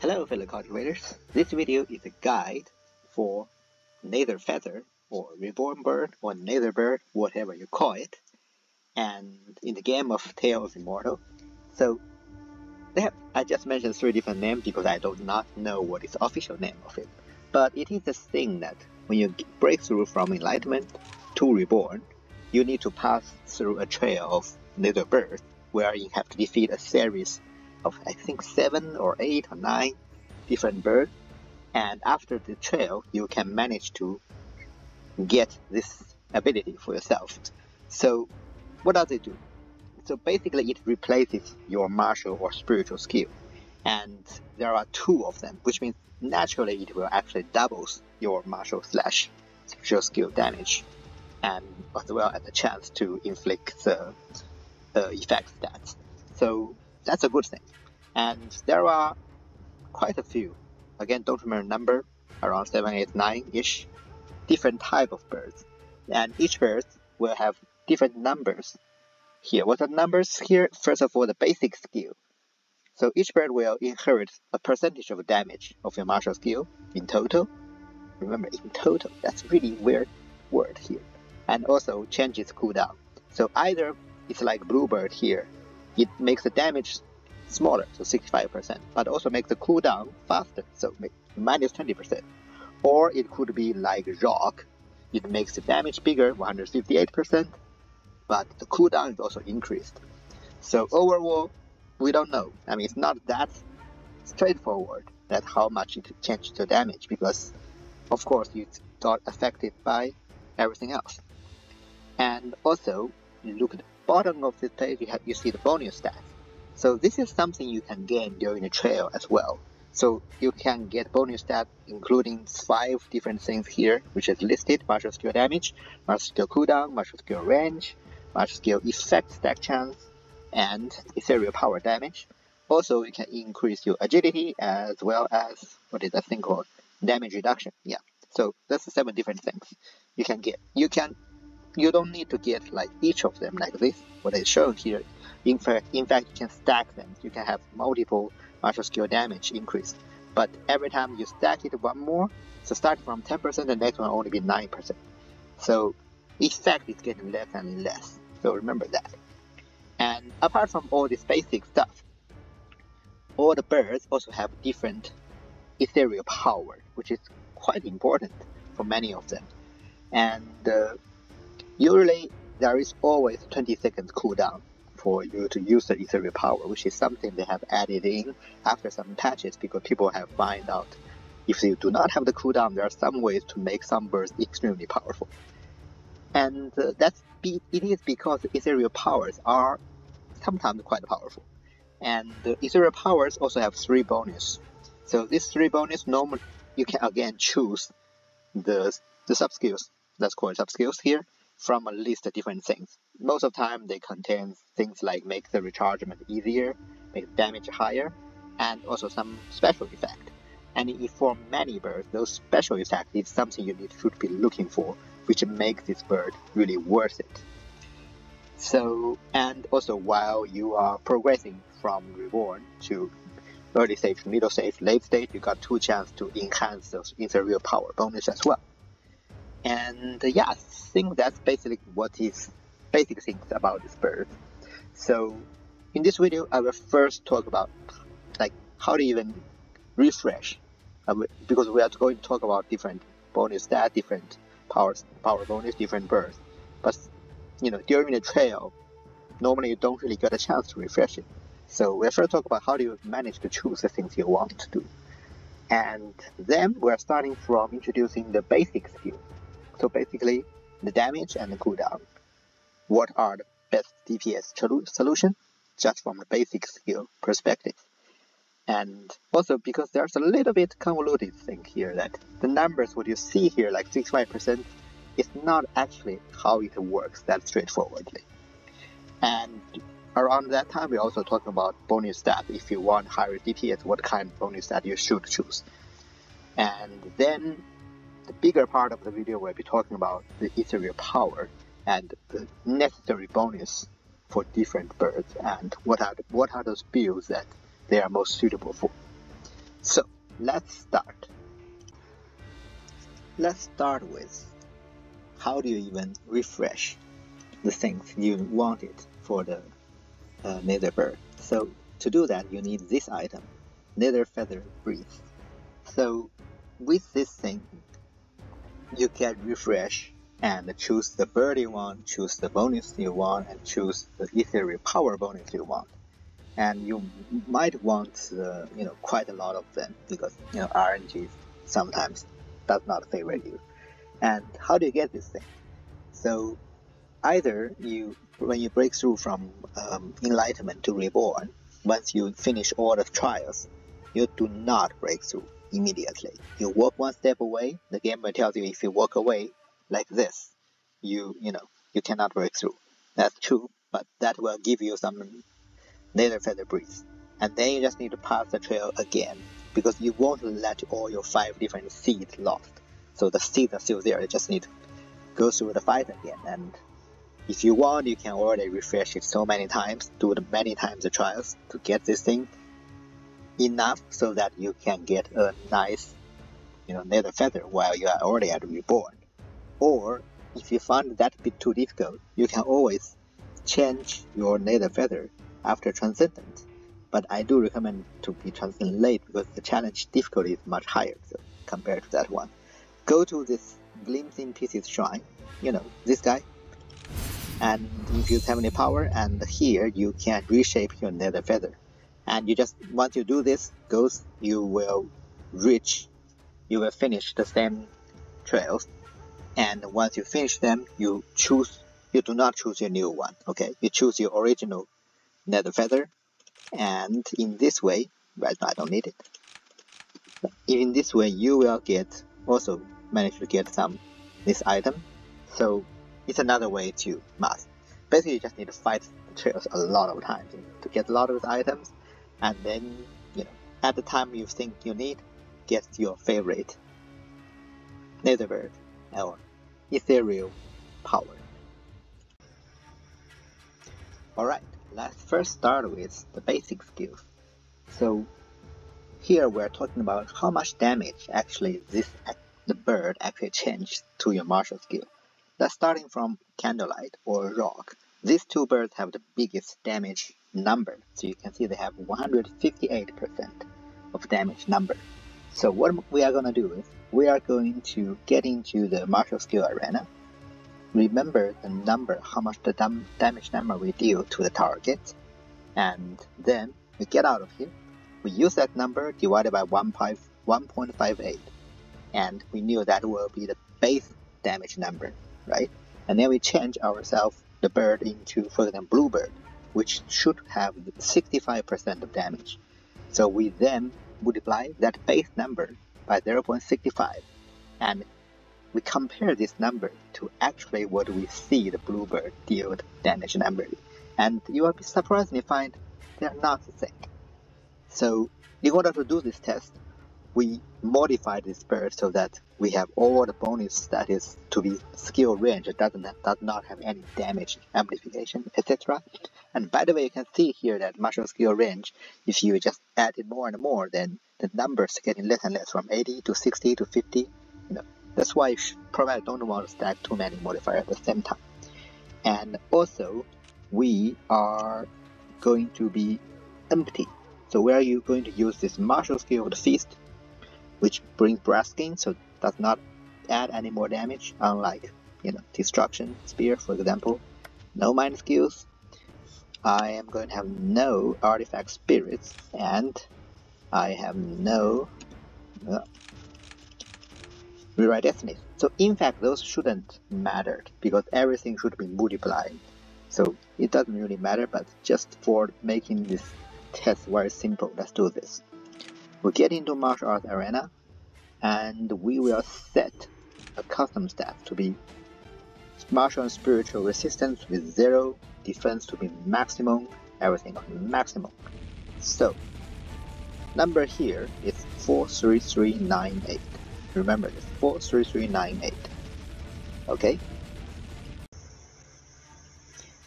Hello fellow cultivators, this video is a guide for Nether feather or reborn bird or Nether bird, whatever you call it, and in the game of Tale of Immortal. So I just mentioned 3 different names because I do not know what is the official name of it, but it is a thing that when you break through from Enlightenment to Reborn, you need to pass through a trail of Nether birds where you have to defeat a series of I think 7 or 8 or 9 different birds, and after the trail you can manage to get this ability for yourself. So what does it do? So basically it replaces your martial or spiritual skill, and there are 2 of them, which means naturally it will actually doubles your martial slash spiritual skill damage, and as well as a chance to inflict the effect stats. So that's a good thing. And there are quite a few, again don't remember number, around 7, 8, 9-ish different type of birds, and each bird will have different numbers here. What are numbers here? First of all, the basic skill. So each bird will inherit a percentage of damage of your martial skill in total. Remember, in total, that's really weird word here. And also changes cooldown. So either it's like bluebird here, it makes the damage smaller, so 65%, but also makes the cooldown faster, so minus 20%. Or it could be like rock, it makes the damage bigger, 158%, but the cooldown is also increased. So overall, we don't know. I mean, it's not that straightforward that how much it changes the damage, because of course it's not affected by everything else. And also, you look at the bottom of this page, you see the bonus stats. So this is something you can gain during the trail as well. So you can get bonus stats including 5 different things here, which is listed: martial skill damage, martial skill cooldown, martial skill range, martial skill effect stack chance, and ethereal power damage. Also, you can increase your agility as well as, what is that thing called? Damage reduction. Yeah. So that's the 7 different things you can get. You don't need to get like each of them like this, what is shown here. In fact, you can stack them. You can have multiple martial skill damage increased, but every time you stack it one more, so starting from 10%, the next one will only be 9%. So effect is getting less and less. So remember that. And apart from all this basic stuff, all the birds also have different ethereal power, which is quite important for many of them. And usually there is always 20 seconds cooldown for you to use the ethereal power, which is something they have added in after some patches, because people have found out if you do not have the cooldown, there are some ways to make some birds extremely powerful. And it is because ethereal powers are sometimes quite powerful. And the ethereal powers also have 3 bonus. So these 3 bonus, normally you can again choose the sub-skills, let's call it sub-skills here, from a list of different things. Most of the time they contain things like make the rechargement easier, make damage higher, and also some special effect. And if for many birds, those special effects is something you should be looking for, which makes this bird really worth it. So, and also while you are progressing from Reborn to early stage, middle stage, late stage, you got 2 chances to enhance those ethereal power bonus as well. And yeah, I think that's basically what is basic things about this bird. So in this video, I will first talk about like how to even refresh, because we are going to talk about different bonus stats, different power bonus, different birds. But you know, during the trail, normally you don't really get a chance to refresh it. So we'll first talk about how do you manage to choose the things you want to do. And then we're starting from introducing the basic skill. So basically, the damage and the cooldown. What are the best DPS solution? Just from the basic skill perspective. And also because there's a little bit convoluted thing here, that the numbers what you see here, like 65%, is not actually how it works that straightforwardly. And around that time, we also talk about bonus stat. If you want higher DPS, what kind of bonus stat you should choose. And then the bigger part of the video will be talking about the ethereal power and the necessary bonus for different birds, and what are those builds that they are most suitable for. So let's start. Let's start with how do you even refresh the things you wanted for the Nether bird. So to do that, you need this item, Nether feather breeze. So with this thing, you can refresh and choose the bird you want, choose the bonus you want, and choose the ethereal power bonus you want. And you might want quite a lot of them because RNG sometimes does not favor you. And how do you get this thing? So either when you break through from Enlightenment to Reborn, once you finish all the trials, you do not break through immediately. You walk one step away, the game will tell you if you walk away like this, you cannot break through. That's true, but that will give you some Nether feather breeze. And then you just need to pass the trail again, because you won't let all your 5 different seeds lost. So the seeds are still there, you just need to go through the fight again. And if you want, you can already refresh it so many times, do many times the trials to get this thing enough so that you can get a nice Nether feather while you are already at Reborn. Or if you find that a bit too difficult, you can always change your Nether feather after Transcendent. But I do recommend to be Transcendent late because the challenge difficulty is much higher compared to that one. Go to this Glimpsing Pieces shrine, this guy, and infuse heavenly power, and here you can reshape your Nether feather. And once you do this, you will finish the same trails. And once you finish them, you do not choose your new one, okay? You choose your original Nether feather, and in this way, right now I don't need it. In this way, you will also manage to get this item. So it's another way to master. Basically, you just need to fight the trails a lot of times to get a lot of those items, and then at the time you think you need, get your favorite Nether bird or ethereal power. Alright, let's first start with the basic skills. So here we're talking about how much damage actually the bird actually changed to your martial skill. That's starting from Candlelight or Rock. These two birds have the biggest damage number. So you can see they have 158% of damage number. So what we are going to do is we are going to get into the martial skill arena. Remember the number, how much the damage number we deal to the target, and then we get out of here. We use that number divided by 1.58, and we knew that will be the base damage number, right? And then we change the bird into, for example, Bluebird, which should have 65% of damage. So we then multiply that base number by 0.65, and we compare this number to actually what we see the Bluebird deal damage number, and you will be surprised to find they are not the same. So in order to do this test, we modify this bird so that we have all the bonus that is to be skill range. It does not have any damage amplification, etc. And by the way, you can see here that martial skill range, if you just add it more and more, then the numbers getting less and less, from 80 to 60 to 50. That's why you probably don't want to stack too many modifiers at the same time. And also, we are going to be empty. So where are you going to use this martial skill of the Feast, which brings brass skin, so does not add any more damage, unlike Destruction Spear, for example. No mind skills. I am going to have no artifact spirits, and I have no rewrite destinies. So in fact, those shouldn't matter because everything should be multiplied. So it doesn't really matter, but just for making this test very simple, let's do this. We'll get into Martial Arts Arena, and we will set a custom stat to be Martial and Spiritual Resistance with 0, Defense to be maximum, everything maximum. So number here is 43398. Remember this, 43398. Okay?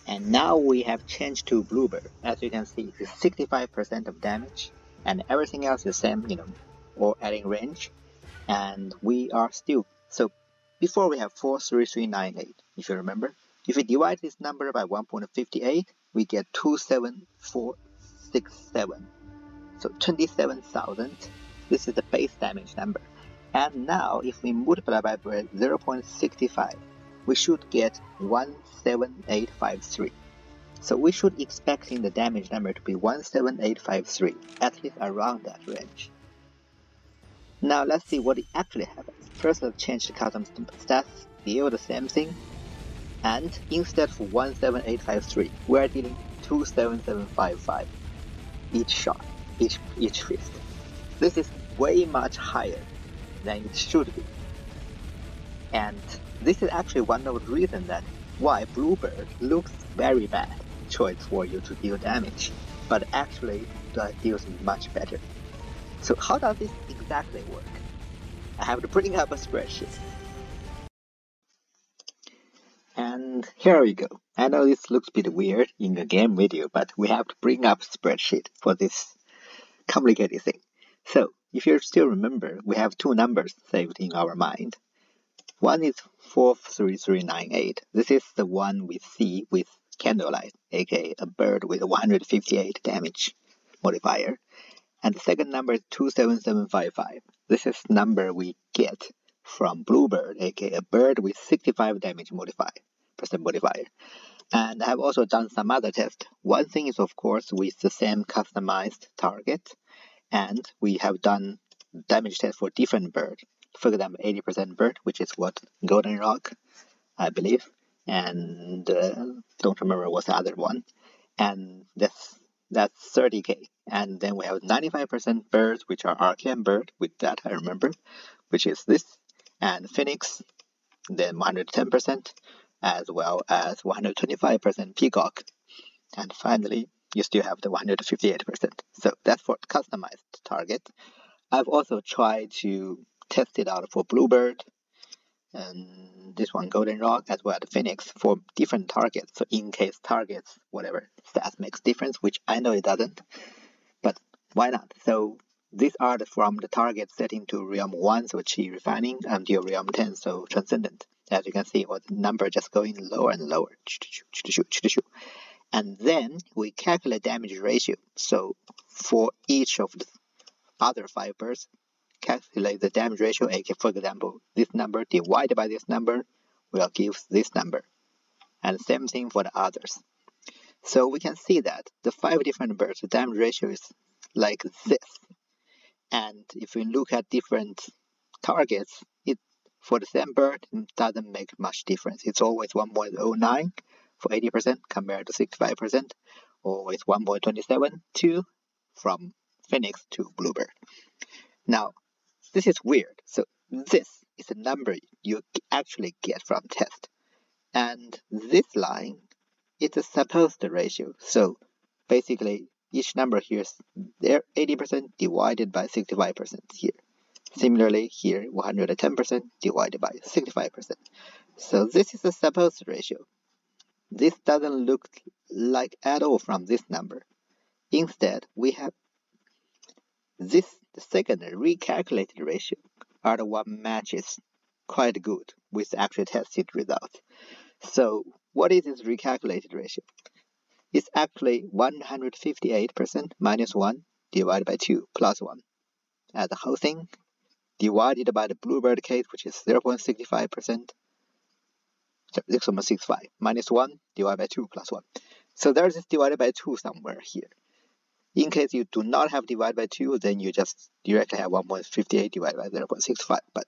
And now we have changed to Bluebird. As you can see, it's 65% of damage, and everything else is the same, or adding range, and we are still, so before we have 43398, if you remember. If we divide this number by 1.58, we get 27467. So 27,000. This is the base damage number. And now if we multiply by 0.65, we should get 17853. So we should expecting the damage number to be 17853, at least around that range. Now let's see what actually happens. First, let's change the custom stats, still the same thing. And instead of 17853, we are dealing 27755 each shot, each fist. This is way much higher than it should be. And this is actually one of the reasons that why Bluebird looks very bad choice for you to deal damage, but actually deals much better. So how does this exactly work? I have to bring up a spreadsheet. And here we go. I know this looks a bit weird in a game video, but we have to bring up a spreadsheet for this complicated thing. So if you still remember, we have two numbers saved in our mind. One is 43398. This is the one we see with candlelight, aka a bird with 158 damage modifier. And the second number is 27755. This is the number we get from Bluebird, aka a bird with 65 damage modifier. And I have also done some other tests. One thing is, of course, with the same customized target, and we have done damage test for different birds. For example, 80% bird, which is what Golden Rock, I believe, and don't remember what's the other one, and that's 30k. And then we have 95% birds, which are Arcane bird, with that I remember, which is this, and Phoenix, then 110%, as well as 125% Peacock, and finally you still have the 158%. So that's for customized target. I've also tried to test it out for Bluebird, and this one Golden Rock, as well as Phoenix, for different targets. So in case targets, whatever, stats makes difference, which I know it doesn't, but why not? So these are from the target setting to Realm 1, so Chi Refining, until Realm 10, so Transcendent. As you can see, the number just going lower and lower. And then we calculate damage ratio. So for each of the other 5 birds, calculate the damage ratio. For example, this number divided by this number will give this number. And same thing for the others. So we can see that the 5 different birds, the damage ratio is like this. And if we look at different targets, for the same bird, it doesn't make much difference. It's always 1.09 for 80% compared to 65%, always 1.27 from Phoenix to Bluebird. Now, this is weird. So this is a number you actually get from test. And this line is a supposed ratio. So basically, each number here is there 80% divided by 65% here. Similarly, here 110% divided by 65%. So this is a supposed ratio. This doesn't look like at all from this number. Instead, we have this, the second recalculated ratio, are the one matches quite good with actually tested results. So what is this recalculated ratio? It's actually 158% minus 1 divided by 2 plus 1. As the whole thing divided by the Bluebird case, which is 0.65%. 0.65 minus 1 divided by 2 plus 1. So there's this divided by 2 somewhere here. In case you do not have divided by 2, then you just directly have 1.58 divided by 0.65. But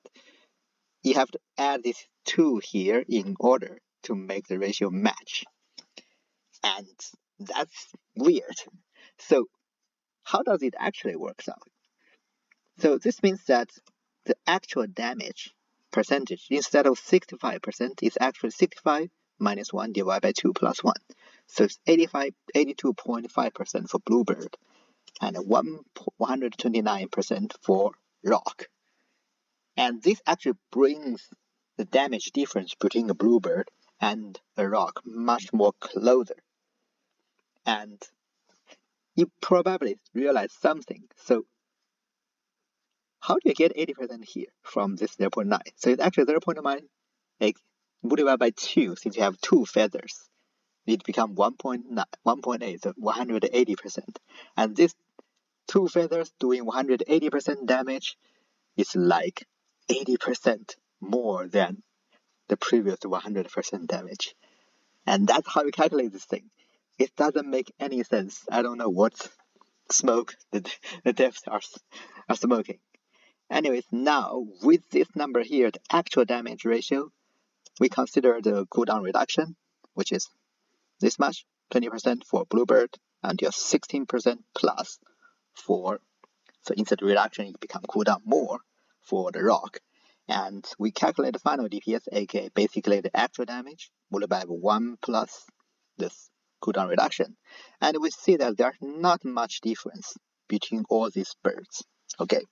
you have to add this 2 here in order to make the ratio match. And that's weird. So how does it actually work out? So this means that the actual damage percentage, instead of 65%, is actually 65 minus 1 divided by 2 plus 1. So it's 82.5% for Bluebird and 129% for Rock. And this actually brings the damage difference between a Bluebird and a Rock much more closer. And you probably realize something. So how do you get 80% here from this 0.9? So it's actually 0.9 multiplied by 2, since you have 2 feathers. It becomes 1.9, 1.8, so 180%. And this 2 feathers doing 180% damage is like 80% more than the previous 100% damage. And that's how we calculate this thing. It doesn't make any sense. I don't know what smoke the devs are smoking. Anyways, now with this number here, the actual damage ratio, we consider the cooldown reduction, which is this much, 20% for Bluebird until 16% plus for, so instead of reduction, it becomes cooldown more for the rock. And we calculate the final DPS, aka basically the actual damage, multiplied by 1 plus this cooldown reduction. And we see that there's not much difference between all these birds. Okay,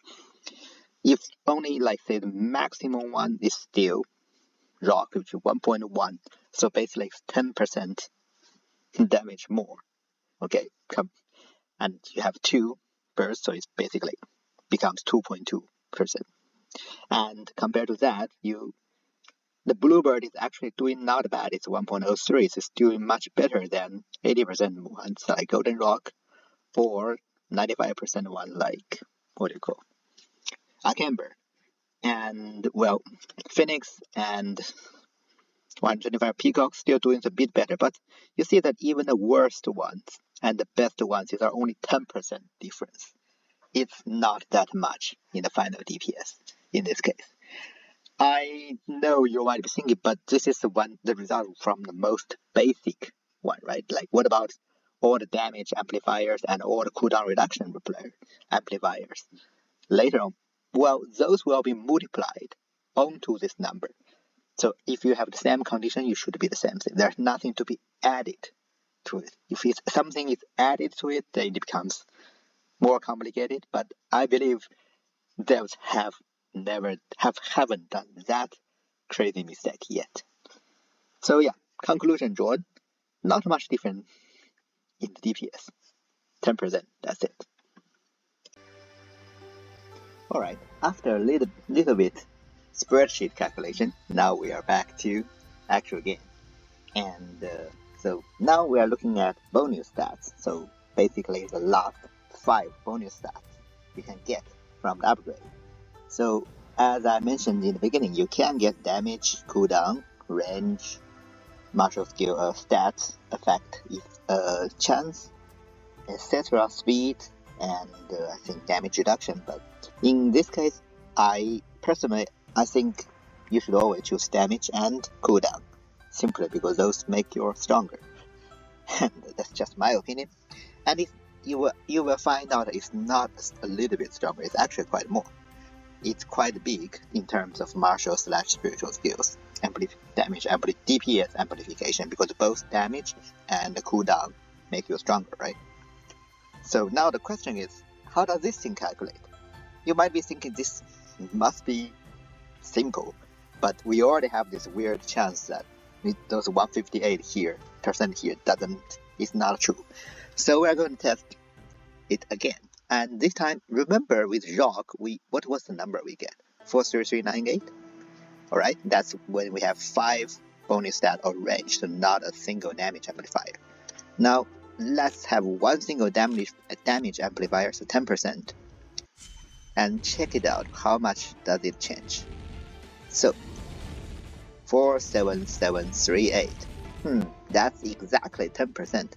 if only like say the maximum one is still rock, which is 1.1, so basically it's 10% damage more. Okay, and you have 2 birds, so it basically becomes 2.2%. And compared to that, the Bluebird is actually doing not bad. It's 1.03. It's doing much better than 80% ones like Golden Rock or 95% one like, what do you call, Arcane Bird. And well, Phoenix and 125 Peacock still doing a bit better, but you see that even the worst ones and the best ones are only 10% difference. It's not that much in the final DPS in this case. I know you might be thinking, but this is the result from the most basic one, right? Like, what about all the damage amplifiers and all the cooldown reduction amplifiers later on? Well, those will be multiplied onto this number. So if you have the same condition, you should be the same thing. There's nothing to be added to it. If something is added to it, then it becomes more complicated. But I believe devs haven't done that crazy mistake yet. So yeah, conclusion, Jordan, not much different in the DPS. 10%, that's it. Alright, after a little bit spreadsheet calculation, now we are back to actual game. And so now we are looking at bonus stats. So basically the last 5 bonus stats you can get from the upgrade. So as I mentioned in the beginning, you can get damage, cooldown, range, martial skill, stats, effect, chance, etc., speed, and I think damage reduction. But in this case, I think you should always choose damage and cooldown, simply because those make you stronger. And that's just my opinion. And you will find out it's not a little bit stronger, it's actually quite more. It's quite big in terms of martial/spiritual skills, damage, DPS amplification, because both damage and the cooldown make you stronger, right? So now the question is, how does this thing calculate? You might be thinking this must be simple, but we already have this weird chance that those 158% here is not true. So we're going to test it again. And this time, remember with rock, what was the number we get? 43398? Alright, that's when we have 5 bonus stat or range, so not a single damage amplifier. Now, let's have one single damage amplifier, so 10%. And check it out, how much does it change? So, 47738. That's exactly 10%.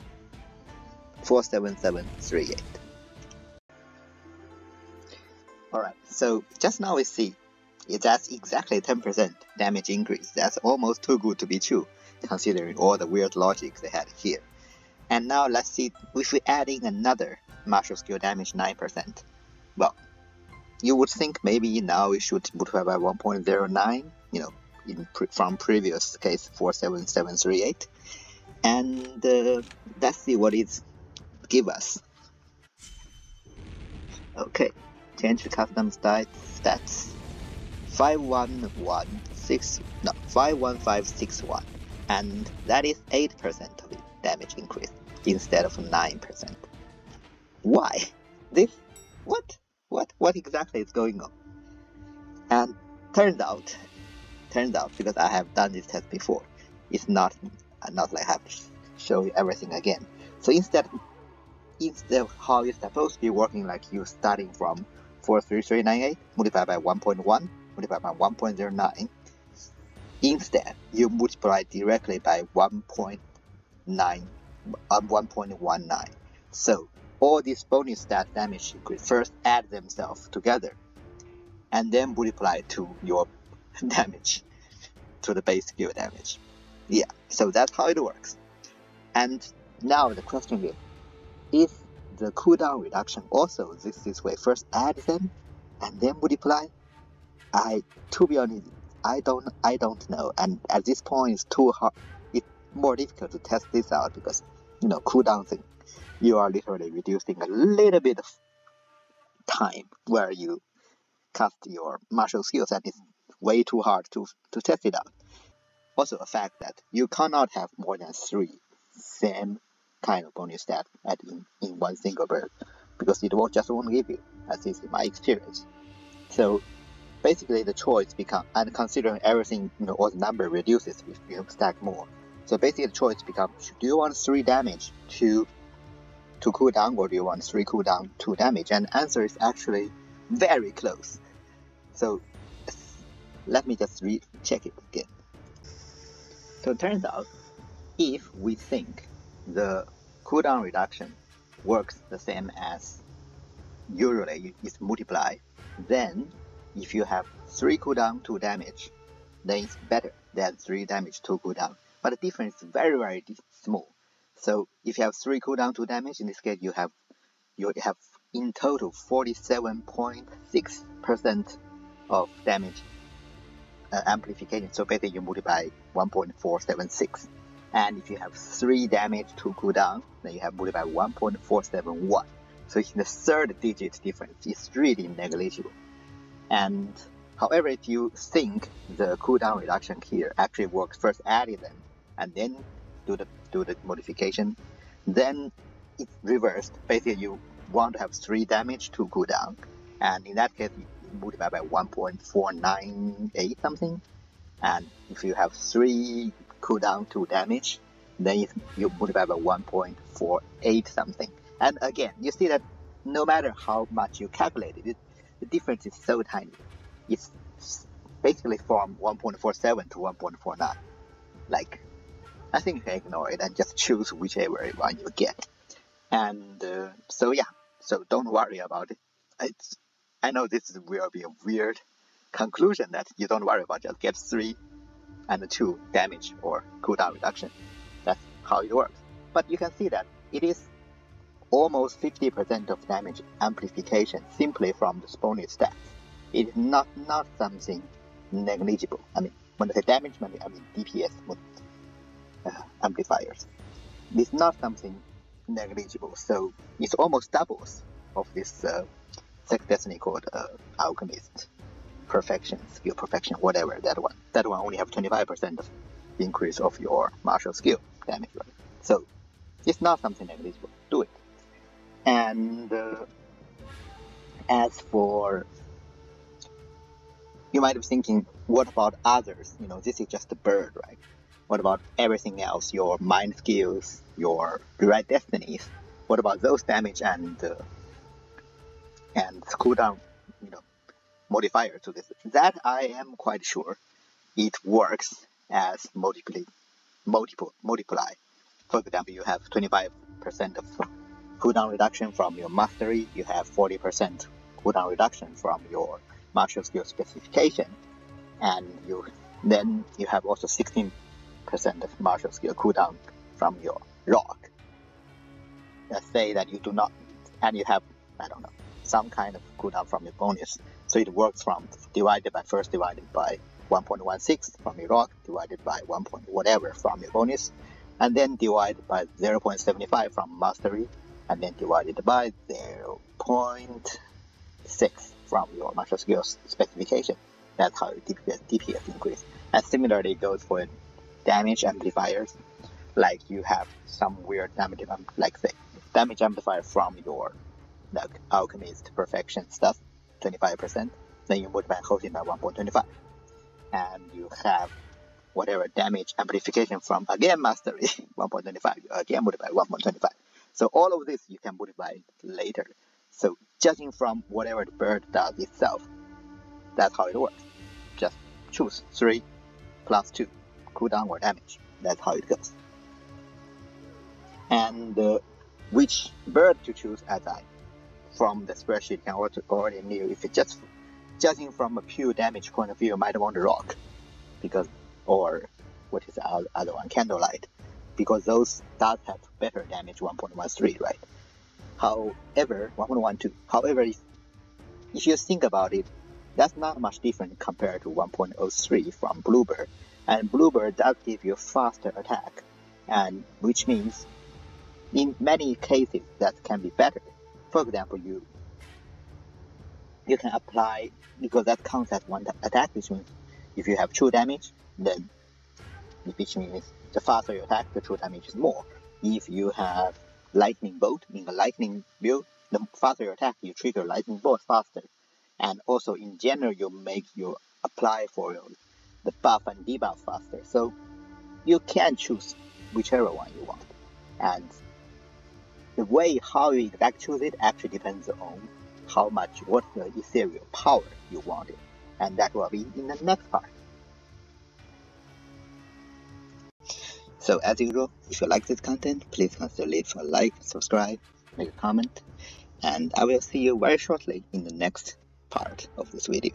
47738. Alright, so just now we see that's exactly 10% damage increase. That's almost too good to be true, considering all the weird logic they had here. And now let's see if we add in another martial skill damage 9%. Well, you would think maybe now we should multiply by 1.09, from previous case 47738. And let's see what it give us. Okay, change the custom stats. 51561, and that is 8% of damage increase instead of 9%. Why? What exactly is going on? And turns out, because I have done this test before, it's not like I have to show you everything again. So instead of how it's supposed to be working, like you starting from 43398 multiplied by 1.1 multiplied by 1.09, instead you multiply directly by 1.19. So all these bonus stat damage could first add themselves together and then multiply to your damage, to the base skill damage. Yeah, so that's how it works. And now the question is the cooldown reduction also this way? First add them and then multiply? To be honest, I don't know. And at this point, it's too hard. It's more difficult to test this out because cooldown thing, you are literally reducing a little bit of time where you cast your martial skills, and it's way too hard to test it out. Also, a fact that you cannot have more than 3 same kind of bonus stat in one single bird, because it won't give you, at least in my experience. So basically the choice becomes, and considering everything, all the number reduces if you stack more. So basically the choice becomes, do you want 3 damage to cool down, or do you want 3 cooldown, 2 damage? And the answer is actually very close. So let me just check it again. So it turns out, if we think the cooldown reduction works the same as usually it's multiply, then if you have 3 cooldown, 2 damage, then it's better than 3 damage, 2 cooldown. But the difference is very, very small. So if you have 3 cooldown, 2 damage, in this case you have in total 47.6% of damage amplification. So basically you multiply 1.476. And if you have 3 damage, 2 cooldown, then you have multiplied 1.471. So it's the 3rd digit difference. It's really negligible. And however, if you think the cooldown reduction here actually works, first adding them and then do the modification, then it's reversed. Basically, you want to have 3 damage, 2 cooldown, and in that case, you multiply by 1.498 something. And if you have 3 cooldown, 2 damage, then you multiply by 1.48 something. And again, you see that no matter how much you calculate it, the difference is so tiny. It's basically from 1.47 to 1.49. Like, I think you can ignore it and just choose whichever one you get. And so don't worry about it. I know this will be a weird conclusion that you don't worry about, just get 3 and 2 damage or cooldown reduction. That's how it works. But you can see that it is almost 50% of damage amplification simply from the bonus stats. It is not something negligible. I mean, when I say damage, I mean DPS amplifiers. It's not something negligible, so it's almost doubles of this second destiny called Alchemist Perfection, Skill Perfection, whatever, that one. That one only have 25% of increase of your martial skill damage, right? So it's not something negligible. Do it. And as for, you might be thinking, what about others? This is just a bird, right? What about everything else? Your mind skills, your rewrite destinies. What about those damage and cooldown, modifier to this? That I am quite sure it works as multiply. For example, you have 25% of cooldown reduction from your mastery, you have 40% cooldown reduction from your martial skill specification, and then you have also 16% of martial skill cooldown from your rock. Let's say that you do not, and you have, I don't know, some kind of cooldown from your bonus. So it works from divided by 1.16 from your rock, divided by 1. Whatever from your bonus, and then divided by 0.75 from mastery, and then divided by 0.6 from your martial skills specification. That's how DPS increase. And similarly it goes for damage amplifiers. Like you have some weird damage, like say damage amplifier from your Alchemist Perfection stuff, 25%. then you multiply the whole thing by 1.25, and you have whatever damage amplification from again mastery 1.25, you again multiply 1.25. So all of this you can multiply later. So judging from whatever the bird does itself, that's how it works. Just choose 3 plus 2 cooldown or damage. That's how it goes. And which bird to choose, as I from the spreadsheet can already knew, if it's just judging from a pure damage point of view, you might want a rock, because, or what is the other one, candlelight, because those does have better damage 1.13, right? However, 1.12. However, if you think about it, that's not much different compared to 1.03 from Bluebird, and Bluebird does give you faster attack, and which means in many cases that can be better. For example, you can apply, because that counts as one attack, which means if you have true damage, then which means the faster you attack, the true damage is more. If you have lightning bolt in a lightning build, the faster you attack, you trigger lightning bolt faster. And also in general, you apply for the buff and debuff faster. So you can choose whichever one you want. And the way how you exactly choose it actually depends on what the ethereal power you want it. And that will be in the next part. So as usual, if you like this content, please consider leaving a like, subscribe, make a comment, and I will see you very shortly in the next part of this video.